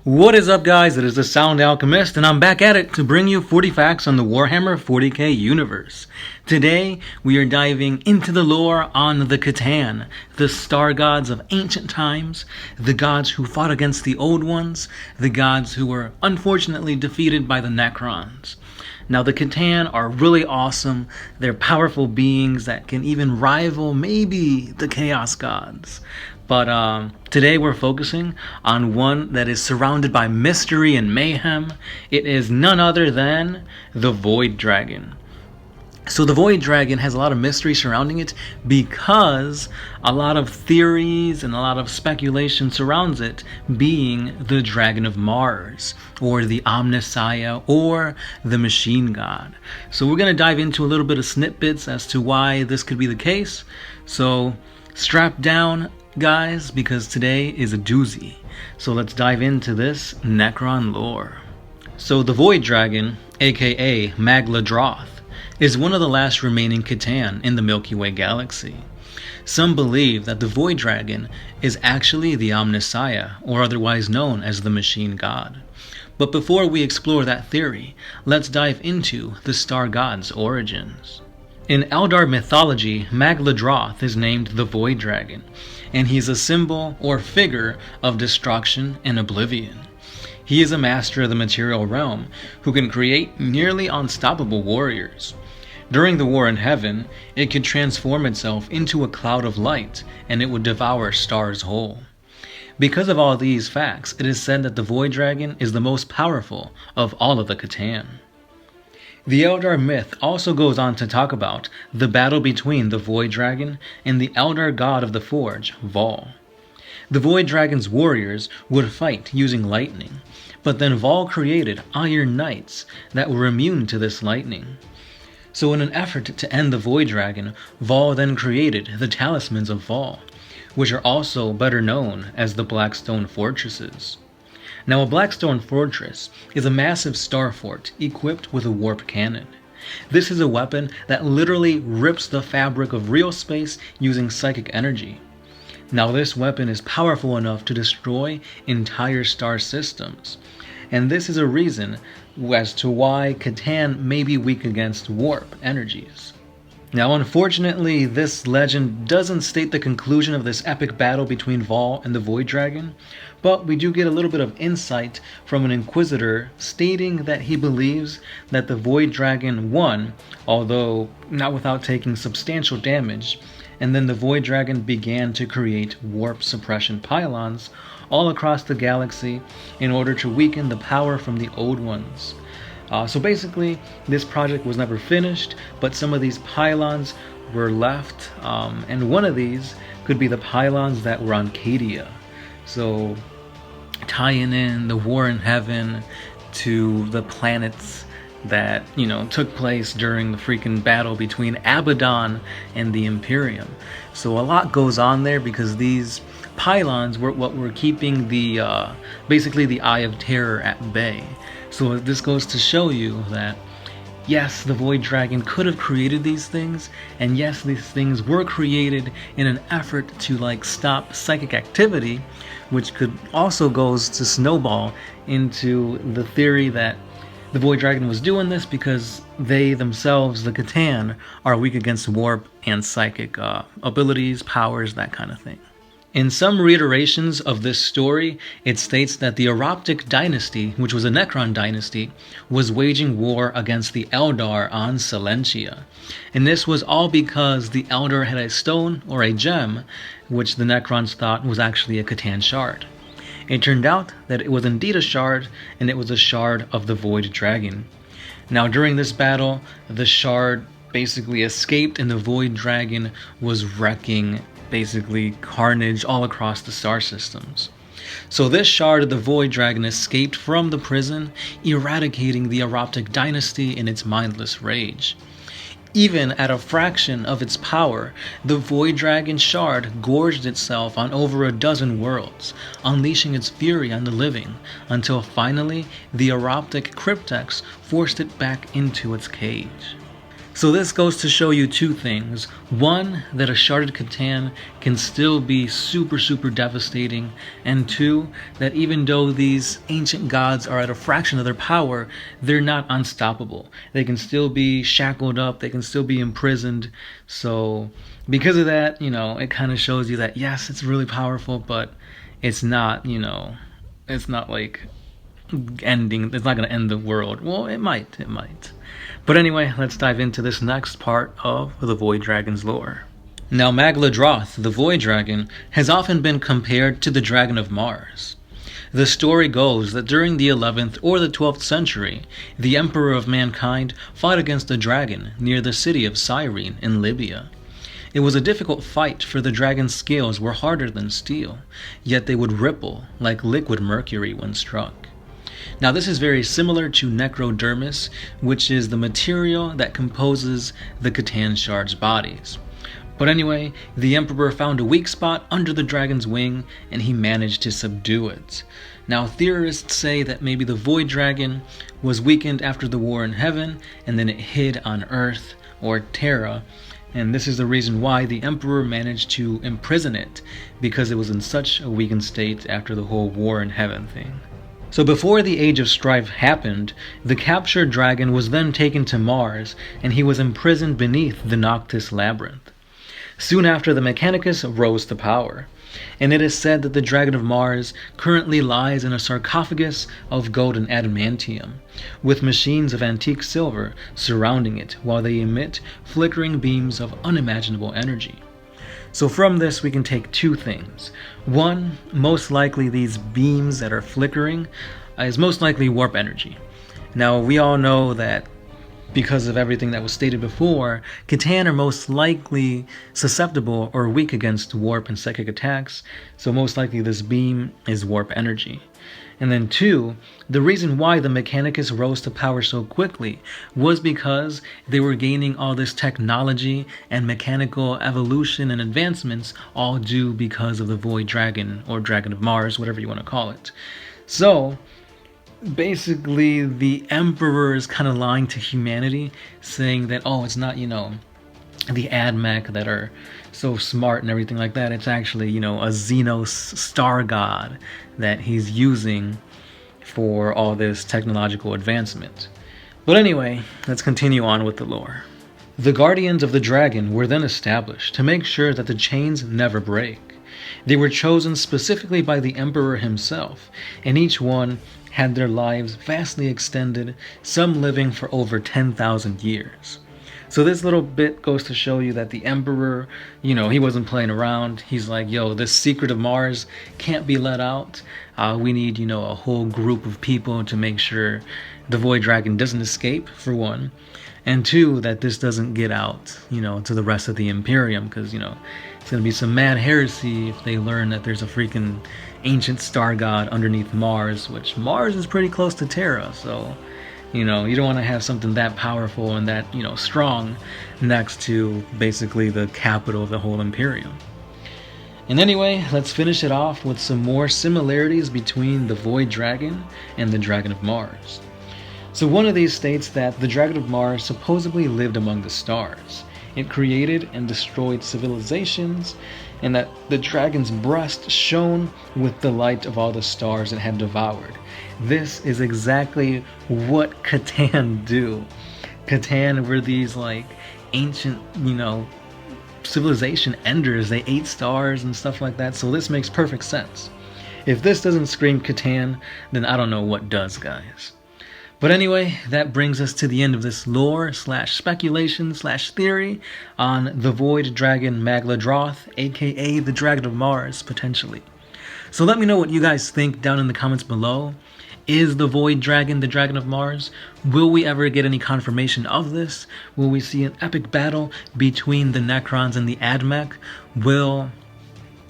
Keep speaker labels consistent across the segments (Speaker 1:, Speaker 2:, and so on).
Speaker 1: What is up, guys? It is the Sound Alchemist, and I'm back at it to bring you 40 facts on the Warhammer 40k universe. Today, we are diving into the lore on the Catan, the star gods of ancient times, the gods who fought against the Old Ones, the gods who were unfortunately defeated by the Necrons. Now, the Catan are really awesome. They're powerful beings that can even rival maybe the Chaos Gods. But today we're focusing on one that is surrounded by mystery and mayhem. It is none other than the Void Dragon. So the Void Dragon has a lot of mystery surrounding it because a lot of theories and a lot of speculation surrounds it being the Dragon of Mars, or the Omnissiah, or the Machine God. So we're going to dive into a little bit of snippets as to why this could be the case. So strap down, guys, because today is a doozy. So let's dive into this Necron lore. So the Void Dragon, aka Magladroth, is one of the last remaining Catan in the Milky Way galaxy. Some believe that the Void Dragon is actually the Omnissiah, or otherwise known as the Machine God. But before we explore that theory, let's dive into the Star God's origins. In Eldar mythology, Magladroth is named the Void Dragon, and he's a symbol or figure of destruction and oblivion. He is a master of the material realm who can create nearly unstoppable warriors. During the war in heaven, it could transform itself into a cloud of light, and it would devour stars whole. Because of all these facts, it is said that the Void Dragon is the most powerful of all of the Catan. The Eldar myth also goes on to talk about the battle between the Void Dragon and the Eldar god of the Forge, Vol. The Void Dragon's warriors would fight using lightning, but then Vol created Iron Knights that were immune to this lightning. So in an effort to end the Void Dragon, Vol then created the Talismans of Vol, which are also better known as the Blackstone Fortresses. Now, a Blackstone Fortress is a massive star fort equipped with a warp cannon. This is a weapon that literally rips the fabric of real space using psychic energy. Now, this weapon is powerful enough to destroy entire star systems, and this is a reason as to why Catan may be weak against warp energies. Now, unfortunately, this legend doesn't state the conclusion of this epic battle between Vol and the Void Dragon, but we do get a little bit of insight from an Inquisitor stating that he believes that the Void Dragon won, although not without taking substantial damage, and then the Void Dragon began to create warp suppression pylons all across the galaxy in order to weaken the power from the Old Ones. So basically, this project was never finished, but some of these pylons were left, and one of these could be the pylons that were on Cadia. So tying in the war in heaven to the planets that, took place during the freaking battle between Abaddon and the Imperium. So a lot goes on there because these pylons were what were keeping the basically the Eye of Terror at bay. So this goes to show you that yes, the Void Dragon could have created these things, and yes, these things were created in an effort to stop psychic activity, which could also goes to snowball into the theory that the Void Dragon was doing this because they themselves, the Catan, are weak against warp and psychic abilities, powers, that kind of thing. In some reiterations of this story, it states that the Eroptic dynasty, which was a Necron dynasty, was waging war against the Eldar on Silentia. And this was all because the Eldar had a stone, or a gem, which the Necrons thought was actually a Catan shard. It turned out that it was indeed a shard, and it was a shard of the Void Dragon. Now, during this battle, the shard basically escaped, and the Void Dragon was wrecking basically carnage all across the star systems. So this shard of the Void Dragon escaped from the prison, eradicating the Eroptic dynasty in its mindless rage. Even at a fraction of its power, the Void Dragon shard gorged itself on over a dozen worlds, unleashing its fury on the living, until finally the Eroptic cryptex forced it back into its cage. So this goes to show you two things. One, that a sharded Catan can still be super, super devastating. And two, that even though these ancient gods are at a fraction of their power, they're not unstoppable. They can still be shackled up, they can still be imprisoned. So because of that, it kind of shows you that yes, it's really powerful, but it's not, it's not like it's not going to end the world. Well, it might. But anyway, let's dive into this next part of the Void Dragon's lore. Now, Magladroth, the Void Dragon, has often been compared to the Dragon of Mars. The story goes that during the 11th or the 12th century, the Emperor of Mankind fought against a dragon near the city of Cyrene in Libya. It was a difficult fight, for the dragon's scales were harder than steel, yet they would ripple like liquid mercury when struck. Now, this is very similar to necrodermis, which is the material that composes the Catan shard's bodies. But anyway, the Emperor found a weak spot under the dragon's wing, and he managed to subdue it. Now, theorists say that maybe the Void Dragon was weakened after the war in heaven, and then it hid on Earth, or Terra, and this is the reason why the Emperor managed to imprison it, because it was in such a weakened state after the whole war in heaven thing. So before the Age of Strife happened, the captured dragon was then taken to Mars, and he was imprisoned beneath the Noctis Labyrinth. Soon after, the Mechanicus rose to power, and it is said that the Dragon of Mars currently lies in a sarcophagus of gold and adamantium, with machines of antique silver surrounding it while they emit flickering beams of unimaginable energy. So from this we can take two things. One, most likely these beams that are flickering is most likely warp energy. Now, we all know that because of everything that was stated before, Catan are most likely susceptible or weak against warp and psychic attacks, so most likely this beam is warp energy. And then two, the reason why the Mechanicus rose to power so quickly was because they were gaining all this technology and mechanical evolution and advancements, all due because of the Void Dragon, or Dragon of Mars, whatever you want to call it. So basically, the Emperor is kind of lying to humanity, saying that, oh, it's not, the Admech that are so smart and everything like that. It's actually, a Xenos star god that he's using for all this technological advancement. But anyway, let's continue on with the lore. The Guardians of the Dragon were then established to make sure that the chains never break. They were chosen specifically by the Emperor himself, and each one had their lives vastly extended, some living for over 10,000 years. So this little bit goes to show you that the Emperor, he wasn't playing around. He's like, yo, this secret of Mars can't be let out. We need, a whole group of people to make sure the Void Dragon doesn't escape, for one. And two, that this doesn't get out, to the rest of the Imperium, because, it's going to be some mad heresy if they learn that there's a freaking ancient star god underneath Mars, which Mars is pretty close to Terra, so you don't want to have something that powerful and that, strong next to basically the capital of the whole Imperium. And anyway, let's finish it off with some more similarities between the Void Dragon and the Dragon of Mars. So one of these states that the Dragon of Mars supposedly lived among the stars. It created and destroyed civilizations, and that the dragon's breast shone with the light of all the stars it had devoured. This is exactly what Catan do. Catan were these ancient, civilization enders. They ate stars and stuff like that, so this makes perfect sense. If this doesn't scream Catan, then I don't know what does, guys. But anyway, that brings us to the end of this lore / speculation / theory on the Void Dragon Magladroth, aka the Dragon of Mars, potentially. So let me know what you guys think down in the comments below. Is the Void Dragon the Dragon of Mars? Will we ever get any confirmation of this? Will we see an epic battle between the Necrons and the Admech? Will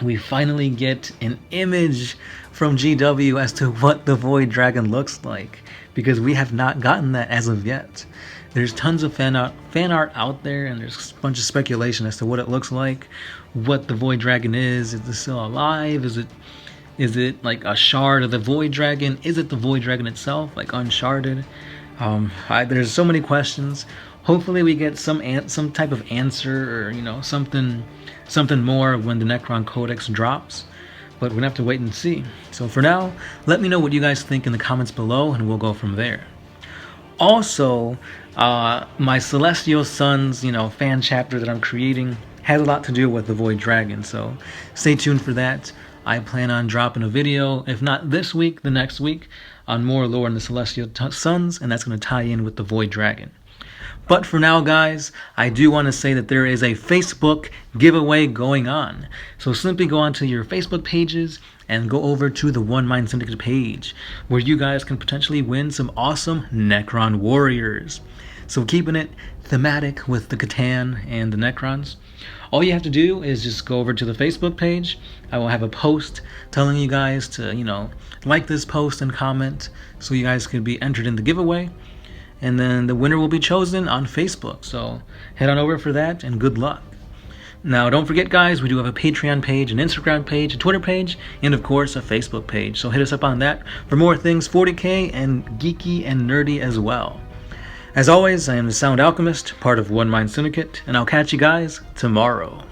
Speaker 1: we finally get an image from GW as to what the Void Dragon looks like? Because we have not gotten that as of yet. There's tons of fan art out there, and there's a bunch of speculation as to what it looks like, what the Void Dragon is it still alive, is it like a shard of the Void Dragon, is it the Void Dragon itself, like Uncharted? There's so many questions. Hopefully we get some type of answer, or something more when the Necron Codex drops. But we're gonna have to wait and see. So for now, let me know what you guys think in the comments below, and we'll go from there. Also, my Celestial Sons, fan chapter that I'm creating has a lot to do with the Void Dragon, so stay tuned for that. I plan on dropping a video, if not this week, the next week, on more lore in the Celestial Sons, and that's going to tie in with the Void Dragon. But for now, guys, I do want to say that there is a Facebook giveaway going on. So simply go onto your Facebook pages and go over to the One Mind Syndicate page, where you guys can potentially win some awesome Necron warriors. So keeping it thematic with the Catan and the Necrons, all you have to do is just go over to the Facebook page. I will have a post telling you guys to, like this post and comment, so you guys can be entered in the giveaway. And then the winner will be chosen on Facebook. So head on over for that, and good luck. Now, don't forget, guys, we do have a Patreon page, an Instagram page, a Twitter page, and of course a Facebook page. So hit us up on that for more things 40k and geeky and nerdy as well. As always, I am the Sound Alchemist, part of One Mind Syndicate, and I'll catch you guys tomorrow.